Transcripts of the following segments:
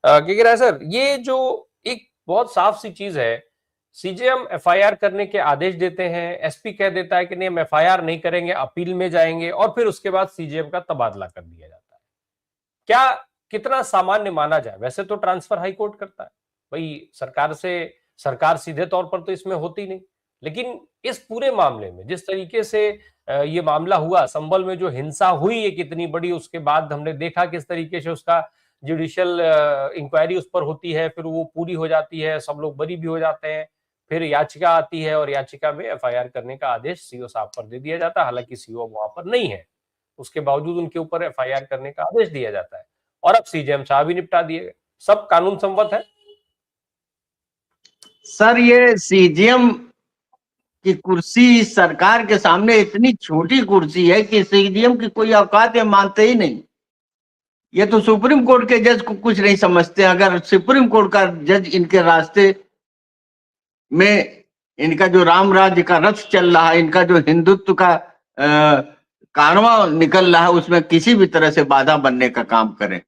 क्या कह रहा है सर, ये जो एक बहुत साफ सी चीज है, सीजेएम एफआईआर करने के आदेश देते हैं, एसपी कह देता है कि नहीं हम एफआईआर नहीं करेंगे, अपील में जाएंगे, और फिर उसके बाद सीजेएम का तबादला कर दिया जाता है। क्या कितना सामान्य माना जाए? वैसे तो ट्रांसफर हाई कोर्ट करता है भाई, सरकार सीधे तौर पर तो इसमें होती नहीं, लेकिन इस पूरे मामले में जिस तरीके से ये मामला हुआ, संभल में जो हिंसा हुई है कितनी बड़ी, उसके बाद हमने देखा किस तरीके से उसका जुडिशियल इंक्वायरी उस पर होती है, फिर वो पूरी हो जाती है, सब लोग बरी भी हो जाते हैं, फिर याचिका आती है और याचिका में एफआईआर करने का आदेश सीओ साहब पर दे दिया जाता है, हालांकि सीओ वहां पर नहीं है, उसके बावजूद उनके ऊपर एफआईआर करने का आदेश दिया जाता है, और अब सीजेएम साहब ही निपटा दिए गए। सब कानून सम्मत है सर। ये सीजेएम की कुर्सी सरकार के सामने इतनी छोटी कुर्सी है कि सीजेएम की कोई औकात ये मानते ही नहीं। ये तो सुप्रीम कोर्ट के जज को कुछ नहीं समझते। अगर सुप्रीम कोर्ट का जज इनके रास्ते में, इनका जो राम राज्य का रथ चल रहा है, इनका जो हिंदुत्व का कारवां निकल रहा है, उसमें किसी भी तरह से बाधा बनने का काम करें।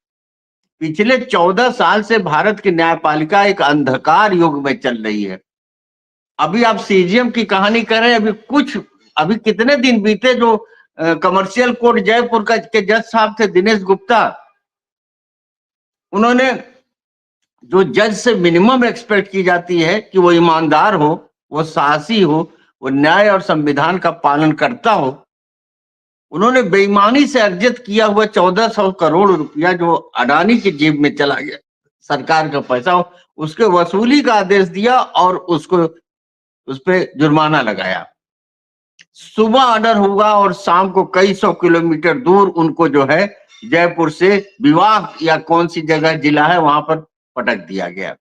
पिछले 14 साल से भारत की न्यायपालिका एक अंधकार युग में चल रही है। अभी आप सीजेएम की कहानी कर रहे हैं, अभी कितने दिन बीते जो कमर्शियल कोर्ट जयपुर का के जज साहब थे दिनेश गुप्ता, उन्होंने जो जज से मिनिमम एक्सपेक्ट की जाती है कि वो ईमानदार हो, वो साहसी हो, वो न्याय और संविधान का पालन करता हो, उन्होंने बेईमानी से अर्जित किया हुआ 1400 करोड़ रुपया जो अडानी की जेब में चला गया, सरकार का पैसा, उसके वसूली का आदेश दिया और उस पे जुर्माना लगाया। सुबह ऑर्डर हुआ और शाम को कई सौ किलोमीटर दूर उनको जो है जयपुर से विवाह या कौन सी जगह जिला है वहां पर पटक दिया गया।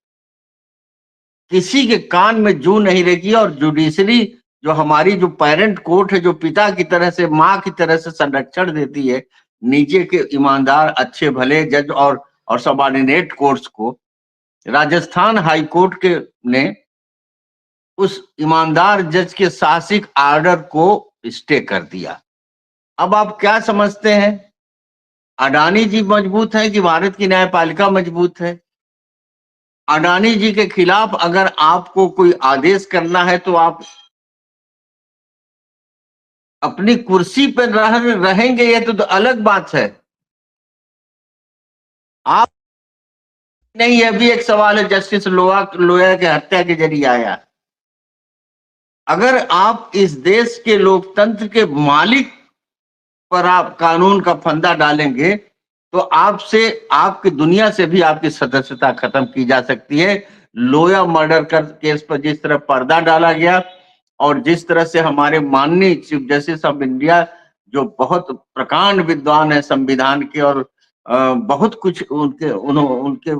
किसी के कान में जू नहीं लगी। और जुडिशरी जो हमारी जो पेरेंट कोर्ट है, जो पिता की तरह से, माँ की तरह से संरक्षण देती है नीचे के ईमानदार अच्छे भले जज और सबऑर्डिनेट कोर्ट्स को, राजस्थान हाई कोर्ट के ने उस ईमानदार जज के शासिक आर्डर को स्टे कर दिया। अब आप क्या समझते हैं, अडानी जी मजबूत है कि भारत की न्यायपालिका मजबूत है? अडानी जी के खिलाफ अगर आपको कोई आदेश करना है तो आप अपनी कुर्सी पर रहेंगे, ये तो अलग बात है। आप नहीं, यह भी एक सवाल है जस्टिस लोया के हत्या के जरिए आया। अगर आप इस देश के लोकतंत्र के मालिक पर आप कानून का फंदा डालेंगे तो आपकी दुनिया से भी आपकी सदस्यता खत्म की जा सकती है। लोया मर्डर केस पर जिस तरह पर्दा डाला गया और जिस तरह से हमारे माननीय चीफ जस्टिस ऑफ इंडिया, जो बहुत प्रकांड विद्वान है संविधान के और बहुत कुछ उनके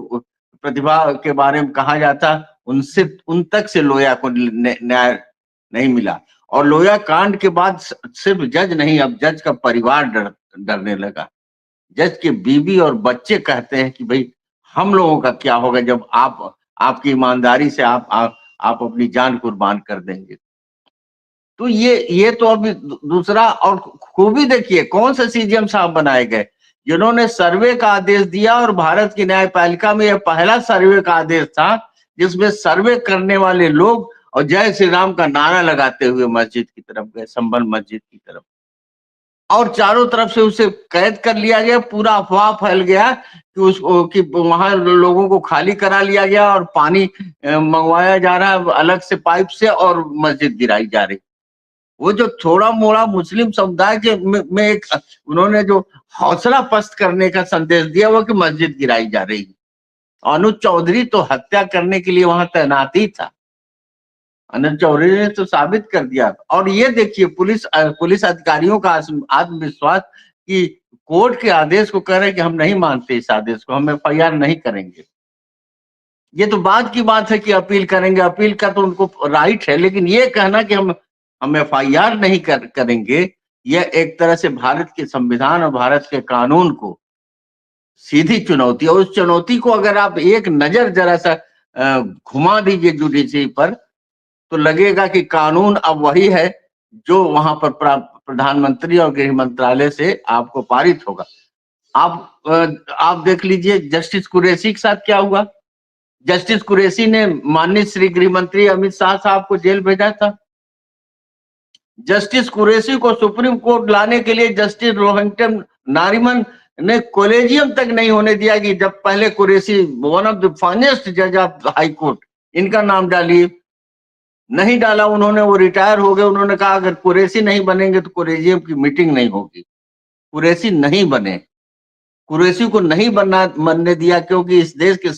प्रतिभा के बारे में कहा जाता, उन तक से लोया को न्याय नहीं मिला। और लोया कांड के बाद सिर्फ जज नहीं, अब जज का परिवार डरने लगा। जज के बीवी और बच्चे कहते हैं कि भाई हम लोगों का क्या होगा जब आपकी ईमानदारी से आप अपनी जान कुर्बान कर देंगे। तो ये तो अभी दूसरा। और खूबी देखिए कौन से सीजेएम साहब बनाए गए जिन्होंने सर्वे का आदेश दिया, और भारत की न्यायपालिका में यह पहला सर्वे का आदेश था जिसमें सर्वे करने वाले लोग और जय श्री राम का नारा लगाते हुए मस्जिद की तरफ गए, संभल मस्जिद की तरफ, और चारों तरफ से उसे कैद कर लिया गया। पूरा अफवाह फैल गया कि वहां लोगों को खाली करा लिया गया और पानी मंगवाया जा रहा है अलग से पाइप से और मस्जिद गिराई जा रही। वो जो थोड़ा मोड़ा मुस्लिम समुदाय के में एक उन्होंने जो हौसला पस्त करने का संदेश दिया वो कि मस्जिद गिराई जा रही। अनुज चौधरी तो हत्या करने के लिए वहां तैनात ही था। अनुज चौधरी ने तो साबित कर दिया। और ये देखिए पुलिस अधिकारियों का आत्मविश्वास कि कोर्ट के आदेश को कह रहे कि हम नहीं मानते इस आदेश को, हम एफआईआर नहीं करेंगे। ये तो बाद की बात है कि अपील करेंगे, अपील का तो उनको राइट है, लेकिन ये कहना कि हम एफआईआर नहीं करेंगे, यह एक तरह से भारत के संविधान और भारत के कानून को सीधी चुनौती है। उस चुनौती को अगर आप एक नजर जरा सा घुमा दीजिए जुडिशरी पर तो लगेगा कि कानून अब वही है जो वहां पर प्रधानमंत्री और गृह मंत्रालय से आपको पारित होगा। आप देख लीजिए जस्टिस कुरैशी के साथ क्या हुआ। जस्टिस कुरैशी ने माननीय श्री गृह मंत्री अमित शाह साहब को जेल भेजा था। जस्टिस कुरैशी को सुप्रीम कोर्ट लाने के लिए जस्टिस रोहिंटन नारिमन ने कॉलेजियम तक नहीं होने दिया कि जब पहले Qureshi one of the finest जज ऑफ हाई कोर्ट, इनका नाम डालिए, नहीं डाला उन्होंने, वो रिटायर हो गए। उन्होंने कहा अगर कुरैशी नहीं बनेंगे तो कॉलेजियम की मीटिंग नहीं होगी। कुरैशी नहीं बने, कुरैशी को नहीं बनने दिया, क्योंकि इस देश के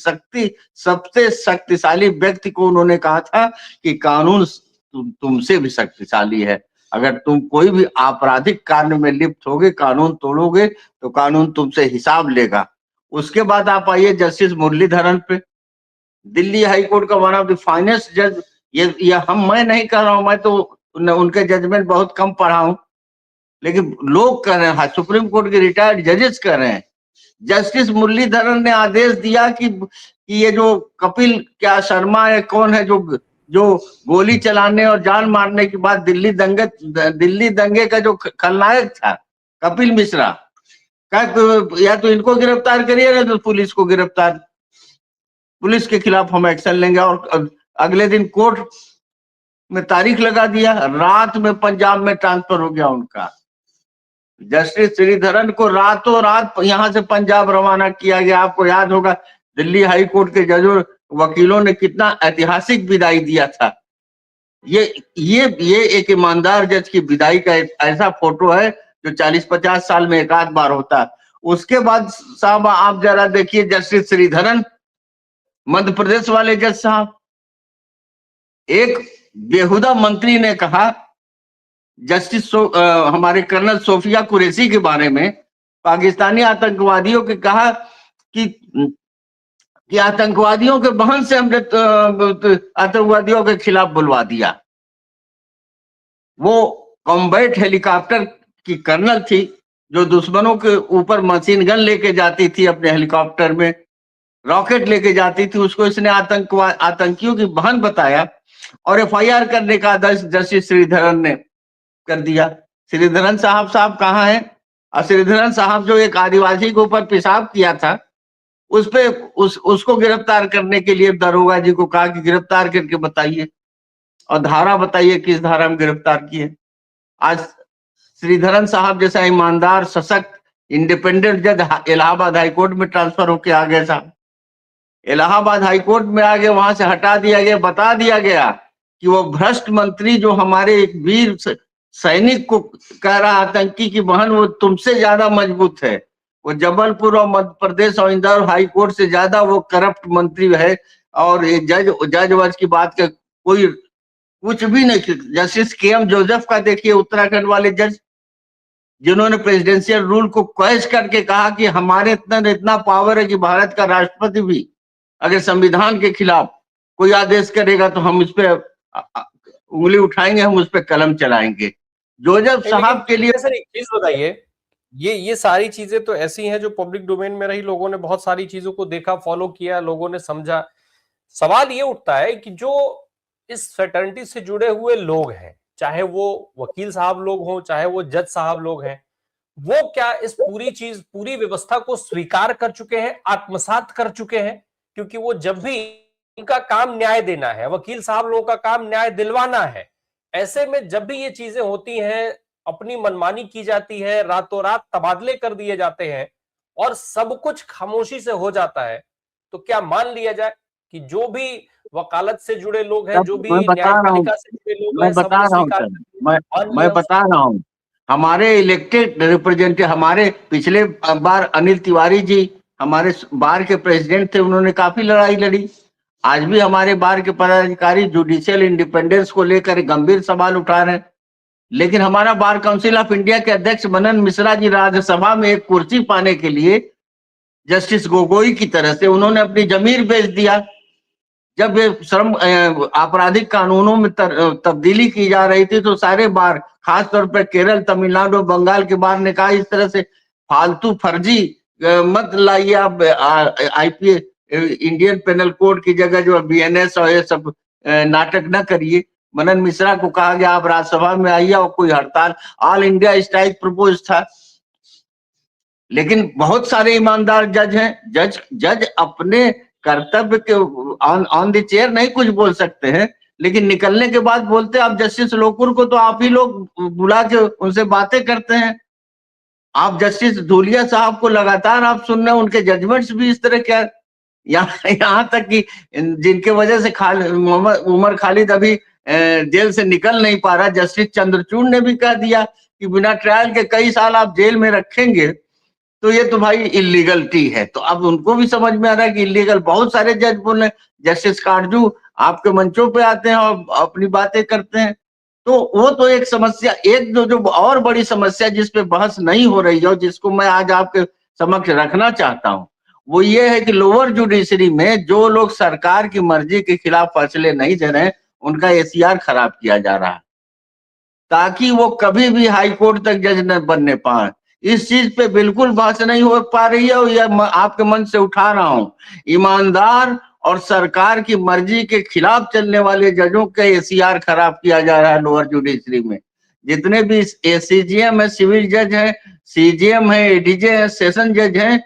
सबसे शक्तिशाली व्यक्ति को उन्होंने कहा था कि कानून तुमसे भी शक्तिशाली है। अगर तुम कोई भी आपराधिक कार्य में लिप्त होगे, कानून तोड़ोगे, तो कानून तुमसे हिसाब लेगा। उसके बाद आप आइए जस्टिस मुरलीधरन पे, दिल्ली हाई कोर्ट का वन ऑफ द फाइनेस्ट जज। ये मैं नहीं कह रहा हूं, मैं तो उनके जजमेंट बहुत कम पढ़ा हूं, लेकिन लोग कह रहे हैं, सुप्रीम कोर्ट के रिटायर्ड जजेस कह रहे हैं। जस्टिस मुरलीधरन ने आदेश दिया कि ये जो कपिल क्या शर्मा है, कौन है जो गोली चलाने और जान मारने के बाद दिल्ली दंगे का जो खलनायक था कपिल मिश्रा, या तो इनको गिरफ्तार करिए या तो पुलिस को गिरफ्तार, पुलिस के खिलाफ हम एक्शन लेंगे। और अगले दिन कोर्ट में तारीख लगा दिया, रात में पंजाब में ट्रांसफर हो गया उनका। जस्टिस श्रीधरन को रातों रात यहाँ से पंजाब रवाना किया गया। आपको याद होगा दिल्ली हाई कोर्ट के जजों वकीलों ने कितना ऐतिहासिक विदाई दिया था। ये एक ईमानदार जज की विदाई का एक ऐसा फोटो है जो 40-50 साल में एक आध बार होता है। उसके बाद साहब आप जरा देखिए जस्टिस श्रीधरन, मध्य प्रदेश वाले जज साहब, एक बेहुदा मंत्री ने कहा जस्टिस हमारे कर्नल सोफिया कुरैशी के बारे में, पाकिस्तानी आतंकवादियों के कहा कि आतंकवादियों के बहन से हमने आतंकवादियों के खिलाफ बुलवा दिया। वो कॉम्बैट हेलीकॉप्टर की कर्नल थी जो दुश्मनों के ऊपर मशीन गन लेके जाती थी, अपने हेलीकॉप्टर में रॉकेट लेके जाती थी। उसको इसने आतंकियों की बहन बताया और एफआईआर करने का आदेश जस्टिस श्रीधरन ने कर दिया। श्रीधरन साहब कहाँ हैं? और श्रीधरन साहब जो एक आदिवासी के ऊपर पेशाब किया था, उसको गिरफ्तार करने के लिए दरोगा जी को कहा कि गिरफ्तार करके बताइए और धारा बताइए किस धारा में गिरफ्तार किए। आज श्रीधरन साहब जैसा ईमानदार, सशक्त, इंडिपेंडेंट जज इलाहाबाद हाईकोर्ट में ट्रांसफर होके आ गए साहब। इलाहाबाद हाईकोर्ट में आ गए, वहां से हटा दिया गया, बता दिया गया कि वो भ्रष्ट मंत्री जो हमारे एक वीर सैनिक को कह रहा आतंकी की बहन वो तुमसे ज्यादा मजबूत है, वो जबलपुर और मध्य प्रदेश और इंदौर हाई कोर्ट से ज्यादा वो करप्ट मंत्री है। और ये जज वज की बात का कोई कुछ भी नहीं। Justice KM. जोसेफ का देखिए, उत्तराखंड वाले जज, जिन्होंने प्रेसिडेंशियल रूल को क्वेश करके कहा कि हमारे इतना पावर है कि भारत का राष्ट्रपति भी अगर संविधान के खिलाफ कोई आदेश करेगा तो हम इस पे उंगली उठाएंगे, हम उस पे कलम चलाएंगे। जोसेफ साहब के लिए सर एक चीज बताइए, ये सारी चीजें तो ऐसी हैं जो पब्लिक डोमेन में रही, लोगों ने बहुत सारी चीजों को देखा, फॉलो किया, लोगों ने समझा। सवाल ये उठता है कि जो इस फ्रेटर्निटी से जुड़े हुए लोग हैं, चाहे वो वकील साहब लोग हों, चाहे वो जज साहब लोग हैं, वो क्या इस पूरी व्यवस्था को स्वीकार कर चुके हैं, आत्मसात कर चुके हैं? क्योंकि वो जब भी उनका काम न्याय देना है, वकील साहब लोगों का काम न्याय दिलवाना है, ऐसे में जब भी ये चीजें होती हैं, अपनी मनमानी की जाती है, रातों रात तबादले कर दिए जाते हैं और सब कुछ खामोशी से हो जाता है, तो क्या मान लिया जाए कि जो भी वकालत से जुड़े लोग हैं, जो भी न्यायपालिका से जुड़े लोग हैं, सब वो स्वीकार मैं बता रहा हूँ, हमारे इलेक्टेड रिप्रेजेंटेटिव, हमारे पिछले बार अनिल तिवारी जी हमारे बार के प्रेसिडेंट थे, उन्होंने काफी लड़ाई लड़ी। आज भी हमारे बार के पदाधिकारी जुडिशियल इंडिपेंडेंस को लेकर गंभीर सवाल उठा रहे हैं। लेकिन हमारा बार काउंसिल ऑफ इंडिया के अध्यक्ष मनन मिश्रा जी राज्यसभा में एक कुर्सी पाने के लिए जस्टिस गोगोई की तरह से उन्होंने अपनी जमीर बेच दिया। जब ये श्रम आपराधिक कानूनों में तब्दीली की जा रही थी तो सारे बार, खासतौर पर केरल, तमिलनाडु, बंगाल के बार ने कहा इस तरह से फालतू फर्जी मत लाइए आप, आईपीए इंडियन पेनल कोड की जगह जो बीएनएस और ये सब नाटक न करिए। मनन मिश्रा को कहा गया आप राज्यसभा में आइए और कोई हड़ताल, ऑल इंडिया स्ट्राइक प्रपोज था। लेकिन बहुत सारे ईमानदार जज हैं। जज अपने कर्तव्य के ऑन द चेयर नहीं कुछ बोल सकते हैं, लेकिन निकलने के बाद बोलते हैं। आप जस्टिस लोकुर को तो आप ही लोग बुला के उनसे बातें करते हैं। आप जस्टिस धूलिया साहब को लगातार आप सुन रहे हैं, उनके जजमेंट्स भी इस तरह क्या, यहाँ तक कि जिनके वजह से उमर खालिद अभी जेल से निकल नहीं पा रहा, जस्टिस चंद्रचूड़ ने भी कह दिया कि बिना ट्रायल के कई साल आप जेल में रखेंगे तो ये तो भाई इलीगलिटी है। तो अब उनको भी समझ में आ रहा है कि इलीगल। बहुत सारे जज बोले, जस्टिस काटजू आपके मंचों पे आते हैं और अपनी बातें करते हैं। तो वो तो एक समस्या। एक जो और बड़ी समस्या जिस पे बहस नहीं हो रही है और जिसको मैं आज आपके समक्ष रखना चाहता हूँ, वो ये है कि लोअर जुडिशरी में जो लोग सरकार की मर्जी के खिलाफ फैसले नहीं दे रहे हैं, उनका एसीआर खराब किया जा रहा है ताकि वो कभी भी हाई कोर्ट तक जज न बनने पाए। इस चीज पे बिल्कुल बहस नहीं हो पा रही है और यह आपके मन से उठा रहा हूं। ईमानदार और सरकार की मर्जी के खिलाफ चलने वाले जजों का एसीआर खराब किया जा रहा है लोअर जुडिशरी में। जितने भी सीजीएम है, सिविल जज है, सीजीएम है, एडीजे है, सेशन जज है,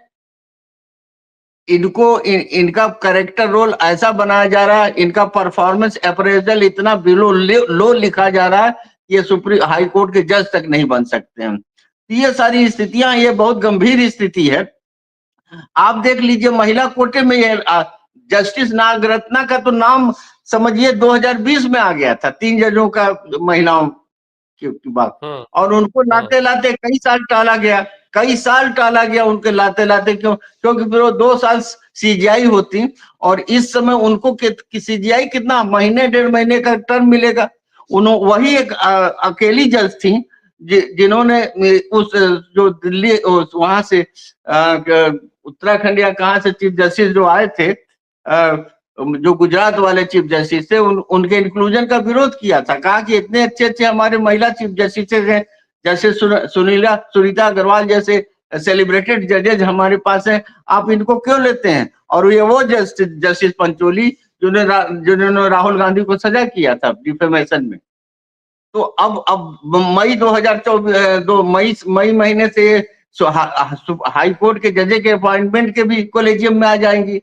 इनको इनका कैरेक्टर रोल ऐसा बनाया जा रहा है, इनका परफॉर्मेंस अप्रेजल इतना बिलो लो लिखा जा रहा है, ये सुप्रीम हाई कोर्ट के जज तक नहीं बन सकते हैं। ये सारी स्थितियां, ये बहुत गंभीर स्थिति है। आप देख लीजिए महिला कोटे में ये जस्टिस नागरत्ना का तो नाम समझिए 2020 में आ गया था, 3 जजों का महिलाओं की बात, और उनको लाते लाते कई साल टाला गया उनके लाते लाते। क्यों? क्योंकि फिर वो 2 साल सीजीआई होती और इस समय उनको सीजीआई कितना महीने 1.5 महीने का टर्म मिलेगा। वही एक अकेली जज थी जिन्होंने उस जो दिल्ली वहां से उत्तराखंड या कहां से चीफ जस्टिस जो आए थे, जो गुजरात वाले चीफ जस्टिस थे, उनके इंक्लूजन का विरोध किया था। कहा कि इतने अच्छे अच्छे हमारे महिला चीफ जस्टिस हैं, जैसे सुनीता अग्रवाल जैसे सेलिब्रेटेड जजेज हमारे पास हैं, आप इनको क्यों लेते हैं? और ये वो जस्टिस पंचोली जिन्होंने राहुल गांधी को सजा किया था डिफेमेशन में। तो अब मई 2024 मई महीने से हाई कोर्ट के जजे के अपॉइंटमेंट के भी कॉलेजियम में आ जाएंगी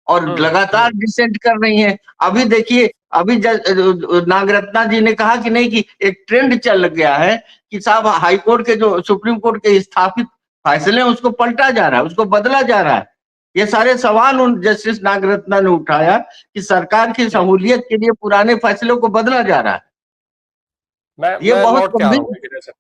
और लगातार डिसेंट कर रही हैं। अभी देखिए, अभी नागरत्ना जी ने कहा कि नहीं, कि एक ट्रेंड चल गया है कि साहब हाई कोर्ट के जो सुप्रीम कोर्ट के स्थापित फैसले उसको पलटा जा रहा है, उसको बदला जा रहा है। ये सारे सवाल उन जस्टिस नागरत्ना ने उठाया कि सरकार की सहूलियत के लिए पुराने फैसलों को बदला जा रहा है। मैं बहुत गंभीर।